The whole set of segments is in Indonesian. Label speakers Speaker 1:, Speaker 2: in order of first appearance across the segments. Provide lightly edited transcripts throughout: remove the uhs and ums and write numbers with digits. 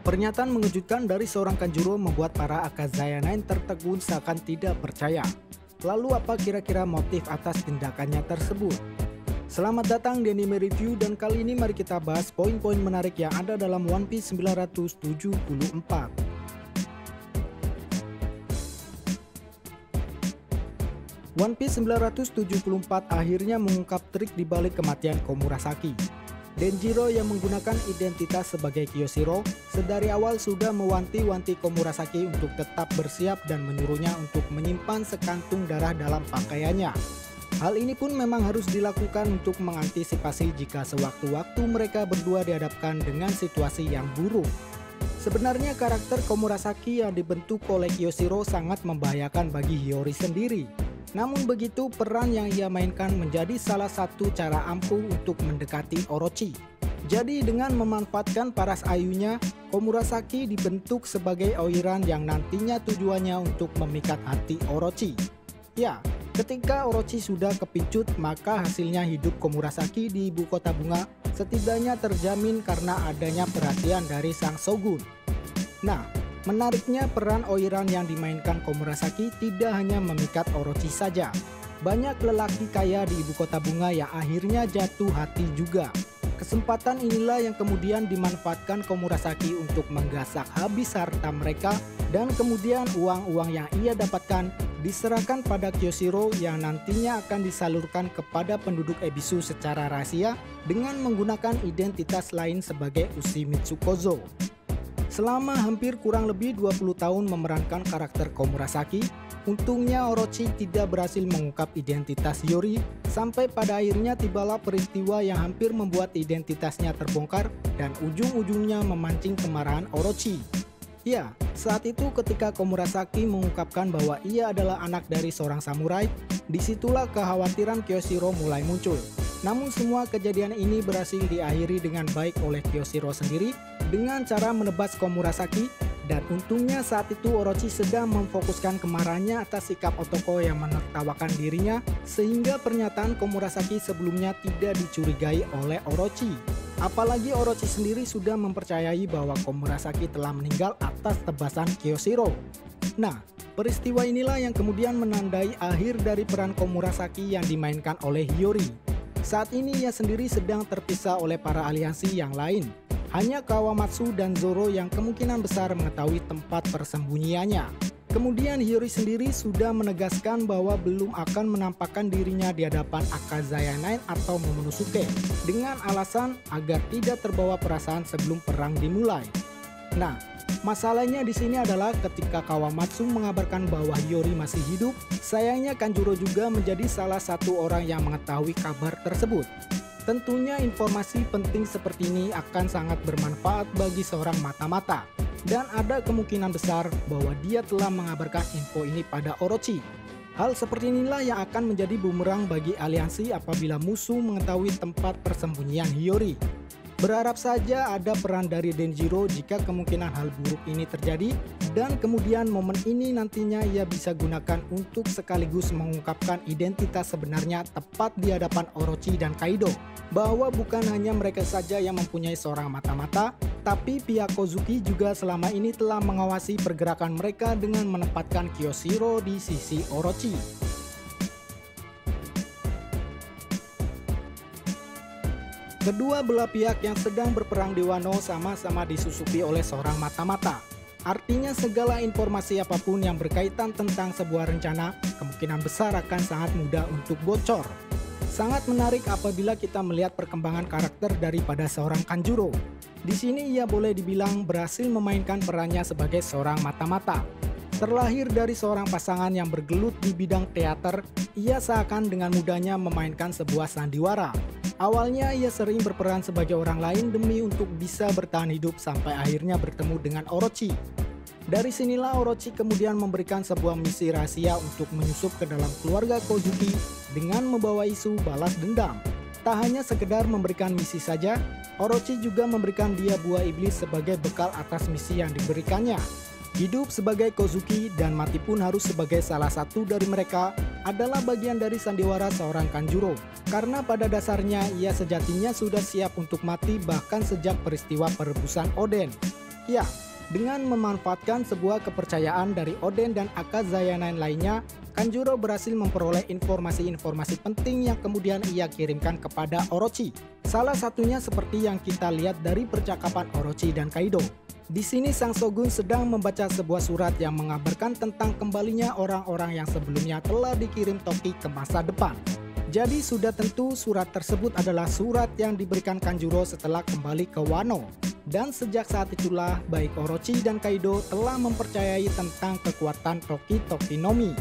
Speaker 1: Pernyataan mengejutkan dari seorang Kanjuro membuat para Akazaya 9 tertegun seakan tidak percaya. Lalu apa kira-kira motif atas tindakannya tersebut? Selamat datang di Anime Review, dan kali ini mari kita bahas poin-poin menarik yang ada dalam One Piece 974. One Piece 974 akhirnya mengungkap trik dibalik kematian Komurasaki. Denjiro yang menggunakan identitas sebagai Kyoshiro sedari awal sudah mewanti-wanti Komurasaki untuk tetap bersiap dan menyuruhnya untuk menyimpan sekantung darah dalam pakaiannya. Hal ini pun memang harus dilakukan untuk mengantisipasi jika sewaktu-waktu mereka berdua dihadapkan dengan situasi yang buruk. Sebenarnya karakter Komurasaki yang dibentuk oleh Kyoshiro sangat membahayakan bagi Hiyori sendiri. Namun begitu, peran yang ia mainkan menjadi salah satu cara ampuh untuk mendekati Orochi. Jadi dengan memanfaatkan paras ayunya, Komurasaki dibentuk sebagai oiran yang nantinya tujuannya untuk memikat hati Orochi. Ya, ketika Orochi sudah kepincut, maka hasilnya hidup Komurasaki di ibu kota bunga setidaknya terjamin karena adanya perhatian dari sang shogun. Nah, menariknya peran oiran yang dimainkan Komurasaki tidak hanya memikat Orochi saja. Banyak lelaki kaya di ibu kota bunga yang akhirnya jatuh hati juga. Kesempatan inilah yang kemudian dimanfaatkan Komurasaki untuk menggasak habis harta mereka, dan kemudian uang-uang yang ia dapatkan diserahkan pada Kyoshiro yang nantinya akan disalurkan kepada penduduk Ebisu secara rahasia dengan menggunakan identitas lain sebagai Uchimitsu Kozo. Selama hampir kurang lebih 20 tahun memerankan karakter Komurasaki, untungnya Orochi tidak berhasil mengungkap identitas Hiyori sampai pada akhirnya tibalah peristiwa yang hampir membuat identitasnya terbongkar dan ujung-ujungnya memancing kemarahan Orochi. Ya, saat itu ketika Komurasaki mengungkapkan bahwa ia adalah anak dari seorang samurai, disitulah kekhawatiran Kyoshiro mulai muncul. Namun semua kejadian ini berhasil diakhiri dengan baik oleh Kyoshiro sendiri dengan cara menebas Komurasaki, dan untungnya saat itu Orochi sedang memfokuskan kemarahannya atas sikap Otoko yang menertawakan dirinya, sehingga pernyataan Komurasaki sebelumnya tidak dicurigai oleh Orochi. Apalagi Orochi sendiri sudah mempercayai bahwa Komurasaki telah meninggal atas tebasan Kyoshiro. Nah, peristiwa inilah yang kemudian menandai akhir dari peran Komurasaki yang dimainkan oleh Hiyori. Saat ini ia sendiri sedang terpisah oleh para aliansi yang lain. Hanya Kawamatsu dan Zoro yang kemungkinan besar mengetahui tempat persembunyiannya. Kemudian Hiyori sendiri sudah menegaskan bahwa belum akan menampakkan dirinya di hadapan Akazaya 9 atau Momonosuke dengan alasan agar tidak terbawa perasaan sebelum perang dimulai. Nah, masalahnya di sini adalah ketika Kawamatsu mengabarkan bahwa Hiyori masih hidup, sayangnya Kanjuro juga menjadi salah satu orang yang mengetahui kabar tersebut. Tentunya informasi penting seperti ini akan sangat bermanfaat bagi seorang mata-mata, dan ada kemungkinan besar bahwa dia telah mengabarkan info ini pada Orochi. Hal seperti inilah yang akan menjadi bumerang bagi aliansi apabila musuh mengetahui tempat persembunyian Hiyori. Berharap saja ada peran dari Denjiro jika kemungkinan hal buruk ini terjadi, dan kemudian momen ini nantinya ia bisa gunakan untuk sekaligus mengungkapkan identitas sebenarnya tepat di hadapan Orochi dan Kaido, bahwa bukan hanya mereka saja yang mempunyai seorang mata-mata, tapi pihak Kozuki juga selama ini telah mengawasi pergerakan mereka dengan menempatkan Kyoshiro di sisi Orochi. Kedua belah pihak yang sedang berperang di Wano sama-sama disusupi oleh seorang mata-mata. Artinya segala informasi apapun yang berkaitan tentang sebuah rencana kemungkinan besar akan sangat mudah untuk bocor. Sangat menarik apabila kita melihat perkembangan karakter daripada seorang Kanjuro. Di sini ia boleh dibilang berhasil memainkan perannya sebagai seorang mata-mata. Terlahir dari seorang pasangan yang bergelut di bidang teater, ia seakan dengan mudahnya memainkan sebuah sandiwara. Awalnya ia sering berperan sebagai orang lain demi untuk bisa bertahan hidup sampai akhirnya bertemu dengan Orochi. Dari sinilah Orochi kemudian memberikan sebuah misi rahasia untuk menyusup ke dalam keluarga Kozuki dengan membawa isu balas dendam. Tak hanya sekedar memberikan misi saja, Orochi juga memberikan dia buah iblis sebagai bekal atas misi yang diberikannya. Hidup sebagai Kozuki dan mati pun harus sebagai salah satu dari mereka adalah bagian dari sandiwara seorang Kanjuro. Karena pada dasarnya ia sejatinya sudah siap untuk mati bahkan sejak peristiwa perebusan Oden. Ya, dengan memanfaatkan sebuah kepercayaan dari Oden dan Akazaya 9 lainnya, Kanjuro berhasil memperoleh informasi-informasi penting yang kemudian ia kirimkan kepada Orochi. Salah satunya seperti yang kita lihat dari percakapan Orochi dan Kaido. Di sini sang shogun sedang membaca sebuah surat yang mengabarkan tentang kembalinya orang-orang yang sebelumnya telah dikirim Toki ke masa depan. Jadi sudah tentu surat tersebut adalah surat yang diberikan Kanjuro setelah kembali ke Wano. Dan sejak saat itulah baik Orochi dan Kaido telah mempercayai tentang kekuatan Toki Nomi.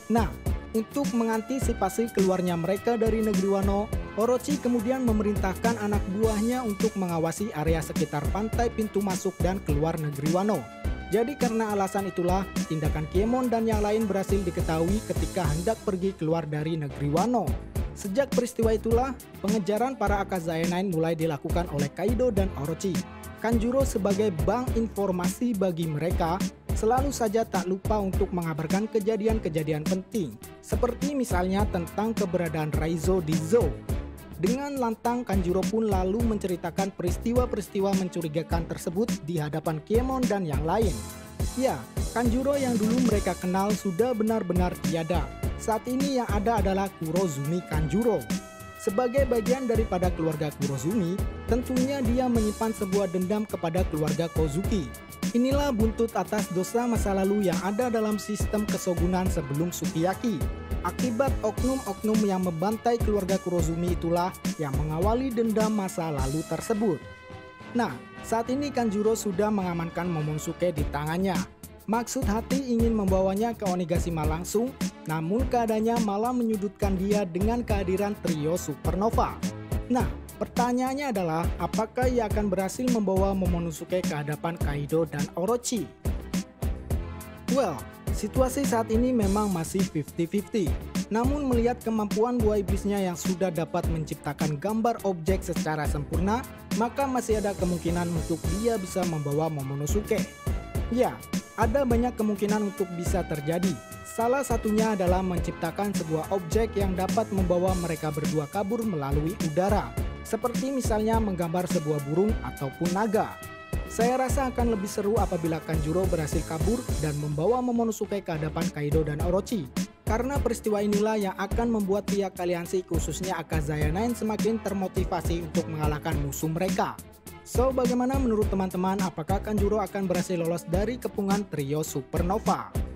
Speaker 1: Nah, untuk mengantisipasi keluarnya mereka dari negeri Wano, Orochi kemudian memerintahkan anak buahnya untuk mengawasi area sekitar pantai pintu masuk dan keluar negeri Wano. Jadi karena alasan itulah, tindakan Kiemon dan yang lain berhasil diketahui ketika hendak pergi keluar dari negeri Wano. Sejak peristiwa itulah, pengejaran para Akazaya 9 mulai dilakukan oleh Kaido dan Orochi. Kanjuro sebagai bank informasi bagi mereka, selalu saja tak lupa untuk mengabarkan kejadian-kejadian penting, seperti misalnya tentang keberadaan Raizo di Zou. Dengan lantang, Kanjuro pun lalu menceritakan peristiwa-peristiwa mencurigakan tersebut di hadapan Kiemon dan yang lain. Ya, Kanjuro yang dulu mereka kenal sudah benar-benar tiada. Saat ini yang ada adalah Kurozumi Kanjuro. Sebagai bagian daripada keluarga Kurozumi, tentunya dia menyimpan sebuah dendam kepada keluarga Kozuki. Inilah buntut atas dosa masa lalu yang ada dalam sistem kesogunan sebelum Sukiyaki. Akibat oknum-oknum yang membantai keluarga Kurozumi itulah yang mengawali dendam masa lalu tersebut. Nah, saat ini Kanjuro sudah mengamankan Momonosuke di tangannya. Maksud hati ingin membawanya ke Onigashima langsung, namun keadaannya malah menyudutkan dia dengan kehadiran trio Supernova. Nah, pertanyaannya adalah apakah ia akan berhasil membawa Momonosuke ke hadapan Kaido dan Orochi? Well, situasi saat ini memang masih 50-50. Namun melihat kemampuan buah iblisnya yang sudah dapat menciptakan gambar objek secara sempurna, maka masih ada kemungkinan untuk dia bisa membawa Momonosuke. Ya, ada banyak kemungkinan untuk bisa terjadi. Salah satunya adalah menciptakan sebuah objek yang dapat membawa mereka berdua kabur melalui udara. Seperti misalnya menggambar sebuah burung ataupun naga. Saya rasa akan lebih seru apabila Kanjuro berhasil kabur dan membawa Momonosuke ke hadapan Kaido dan Orochi. Karena peristiwa inilah yang akan membuat pihak aliansi khususnya Akazaya 9 semakin termotivasi untuk mengalahkan musuh mereka. So, bagaimana menurut teman-teman, apakah Kanjuro akan berhasil lolos dari kepungan trio Supernova?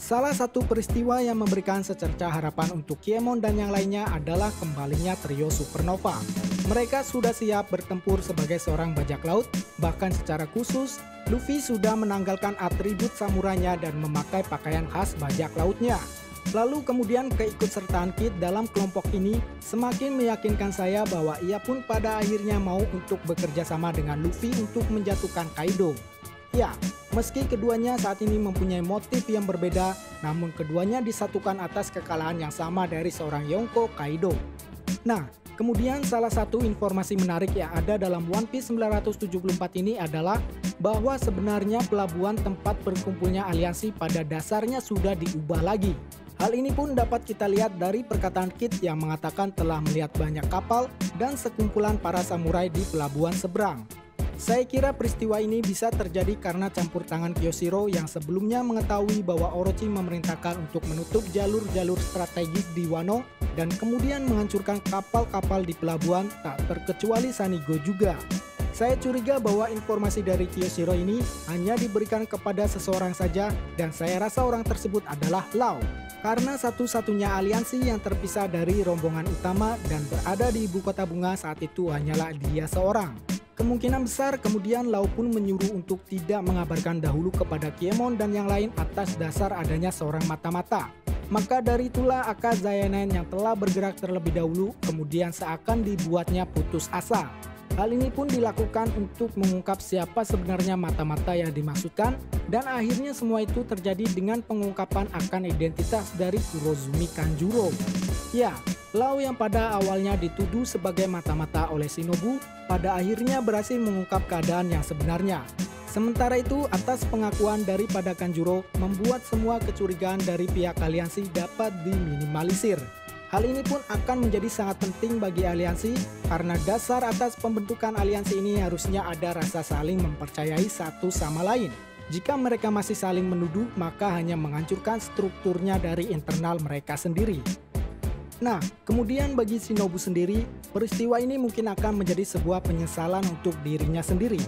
Speaker 1: Salah satu peristiwa yang memberikan secerca harapan untuk Kiemon dan yang lainnya adalah kembalinya trio Supernova. Mereka sudah siap bertempur sebagai seorang bajak laut, bahkan secara khusus, Luffy sudah menanggalkan atribut samurainya dan memakai pakaian khas bajak lautnya. Lalu kemudian keikutsertaan Kid dalam kelompok ini semakin meyakinkan saya bahwa ia pun pada akhirnya mau untuk bekerja sama dengan Luffy untuk menjatuhkan Kaido. Ya, meski keduanya saat ini mempunyai motif yang berbeda, namun keduanya disatukan atas kekalahan yang sama dari seorang Yonko Kaido. Nah, kemudian salah satu informasi menarik yang ada dalam One Piece 974 ini adalah bahwa sebenarnya pelabuhan tempat berkumpulnya aliansi pada dasarnya sudah diubah lagi. Hal ini pun dapat kita lihat dari perkataan Kid yang mengatakan telah melihat banyak kapal dan sekumpulan para samurai di pelabuhan seberang. Saya kira peristiwa ini bisa terjadi karena campur tangan Kyoshiro yang sebelumnya mengetahui bahwa Orochi memerintahkan untuk menutup jalur-jalur strategis di Wano dan kemudian menghancurkan kapal-kapal di pelabuhan, tak terkecuali Sanigo juga. Saya curiga bahwa informasi dari Kyoshiro ini hanya diberikan kepada seseorang saja dan saya rasa orang tersebut adalah Lau. Karena satu-satunya aliansi yang terpisah dari rombongan utama dan berada di ibu kota bunga saat itu hanyalah dia seorang. Kemungkinan besar kemudian Lau pun menyuruh untuk tidak mengabarkan dahulu kepada Kiemon dan yang lain atas dasar adanya seorang mata-mata. Maka dari itulah Akazaya 9 yang telah bergerak terlebih dahulu kemudian seakan dibuatnya putus asa. Hal ini pun dilakukan untuk mengungkap siapa sebenarnya mata-mata yang dimaksudkan dan akhirnya semua itu terjadi dengan pengungkapan akan identitas dari Kurozumi Kanjuro. Ya, Lau yang pada awalnya dituduh sebagai mata-mata oleh Shinobu pada akhirnya berhasil mengungkap keadaan yang sebenarnya. Sementara itu, atas pengakuan daripada Kanjuro membuat semua kecurigaan dari pihak aliansi dapat diminimalisir. Hal ini pun akan menjadi sangat penting bagi aliansi karena dasar atas pembentukan aliansi ini harusnya ada rasa saling mempercayai satu sama lain. Jika mereka masih saling menuduh, maka hanya menghancurkan strukturnya dari internal mereka sendiri. Nah, kemudian bagi Shinobu sendiri, peristiwa ini mungkin akan menjadi sebuah penyesalan untuk dirinya sendiri.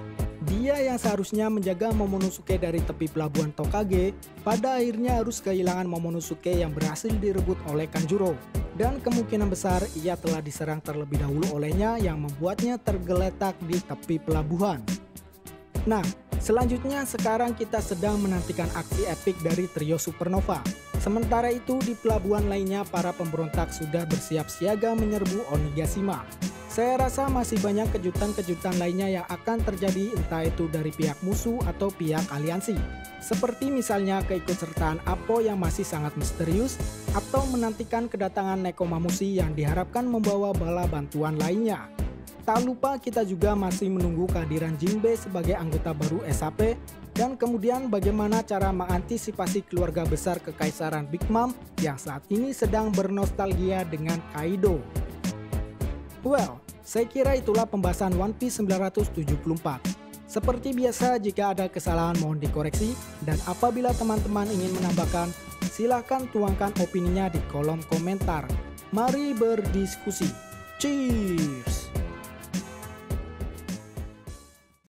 Speaker 1: Dia yang seharusnya menjaga Momonosuke dari tepi pelabuhan Tokage, pada akhirnya harus kehilangan Momonosuke yang berhasil direbut oleh Kanjuro. Dan kemungkinan besar ia telah diserang terlebih dahulu olehnya yang membuatnya tergeletak di tepi pelabuhan. Nah, selanjutnya sekarang kita sedang menantikan aksi epik dari trio Supernova. Sementara itu di pelabuhan lainnya para pemberontak sudah bersiap siaga menyerbu Onigashima. Saya rasa masih banyak kejutan-kejutan lainnya yang akan terjadi entah itu dari pihak musuh atau pihak aliansi. Seperti misalnya keikutsertaan Appo yang masih sangat misterius atau menantikan kedatangan Nekomamushi yang diharapkan membawa bala bantuan lainnya. Tak lupa kita juga masih menunggu kehadiran Jinbe sebagai anggota baru SAP dan kemudian bagaimana cara mengantisipasi keluarga besar Kekaisaran Big Mom yang saat ini sedang bernostalgia dengan Kaido. Well, saya kira itulah pembahasan One Piece 974. Seperti biasa, jika ada kesalahan mohon dikoreksi, dan apabila teman-teman ingin menambahkan, silahkan tuangkan opininya di kolom komentar. Mari berdiskusi. Cheers!